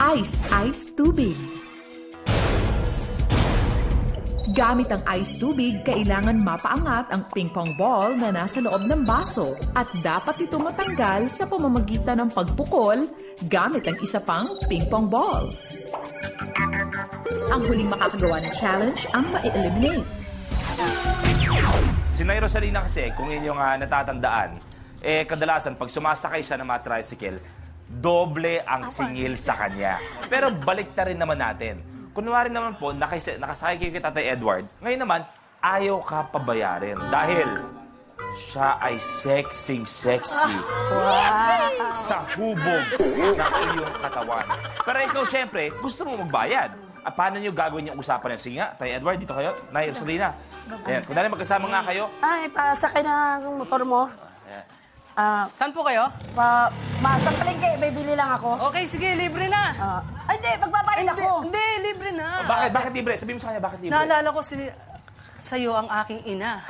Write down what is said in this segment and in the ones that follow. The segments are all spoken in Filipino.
Ice tubig. Gamit ang ice tubig, kailangan mapaangat ang ping-pong ball na nasa loob ng baso at dapat ito matanggal sa pamamagitan ng pagpukol gamit ang isa pang ping-pong ball. Ang huling makakagawa ng challenge ang ma-eliminate. Si Nay Rosalina kasi, kung inyong natatandaan, kadalasan pag sumasakay siya ng mga tricycle, doble ang singil sa kanya. Pero balik na rin naman natin. Kunwari naman po, nakasakay kayo kay Tatay Edward, ngayon naman, ayaw ka pabayarin dahil siya ay sexy sa hubog ng iyong katawan. Pero ikaw, siyempre, gusto mo magbayad. At paano nyo gagawin yung usapan ng singa? Tay Edward, dito kayo. Nay Rosalina. Ayan, kung dali magkasama nga kayo. Ay, pasakay na ng motor mo. Ayan. Saan po kayo? Sa palengke, may bili lang ako. Okay, sige, libre na. Ay, hindi, magbabayad ako. Hindi, libre na. Bakit? Bakit libre? Sabihin mo sa kanya, bakit libre? Naalala ko sa'yo ang aking ina.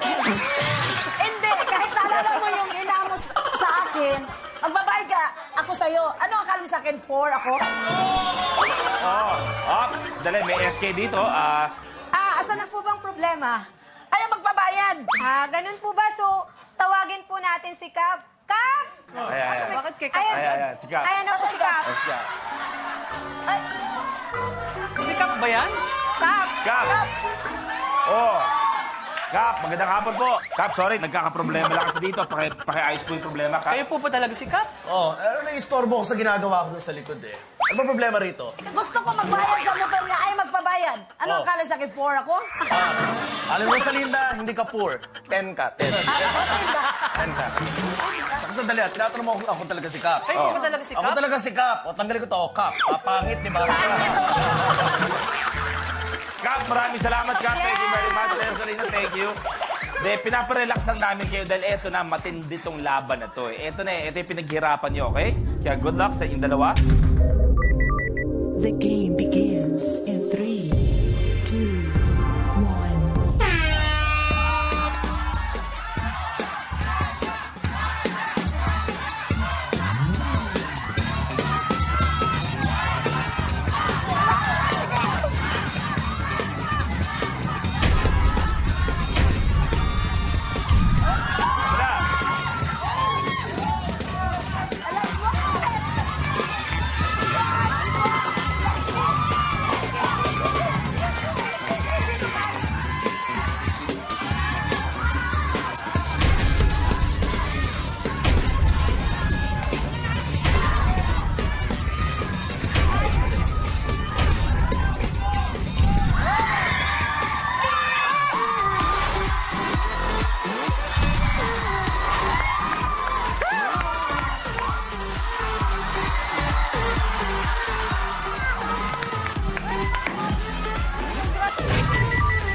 Hindi, kahit naalala mo yung ina mo sa akin, magbabayad ka, ako sa'yo. Ano akala mo sa akin? 4 ako? Dali, may SK dito. Asan na po bang problema? Ayaw magbabayad. Ganun po ba? So, tawagin po natin si Cap. Cap! Ayan. Bakit kay Kap? Ayan, si Cap. Ayan ako si Cap. Si Cap. Ay, Si Kap ba yan? Cap! Cap! Oh! Cap, magandang hapon po. Cap, sorry, nagkakaproblema lang kasi dito. Pakiayos po yung problema, Cap. Kayo po ba talaga si Kap? Nai-istorbo ko sa ginagawa ko sa likod eh. Ano ba problema rito? Gusto ko magbayad sa motor niya, ay magpabayad. Ano akala sa akin? 4 ako? Alam mo, Salinda, hindi ka poor. 10 ka, 10. 10 ka. Saka sandali, tinatanong mo kung ako talaga si Kap. Kayo po ba talaga si Ako Kap? talaga si Kap. O, tanggalin ko to, Kap. Papangit, di ba? Cap, maraming salamat, Cap. Thank you very much. Rosalina, thank you. Pinaparelax lang namin kayo dahil eto na, matindi tong laban na to. Eto na, eto yung pinaghirapan nyo, okay? Kaya good luck sa inyong dalawa. The game begins in 3, 2, 1.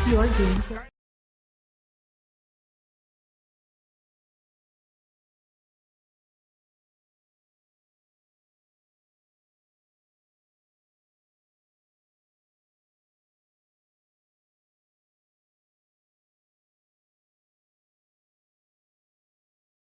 Your games are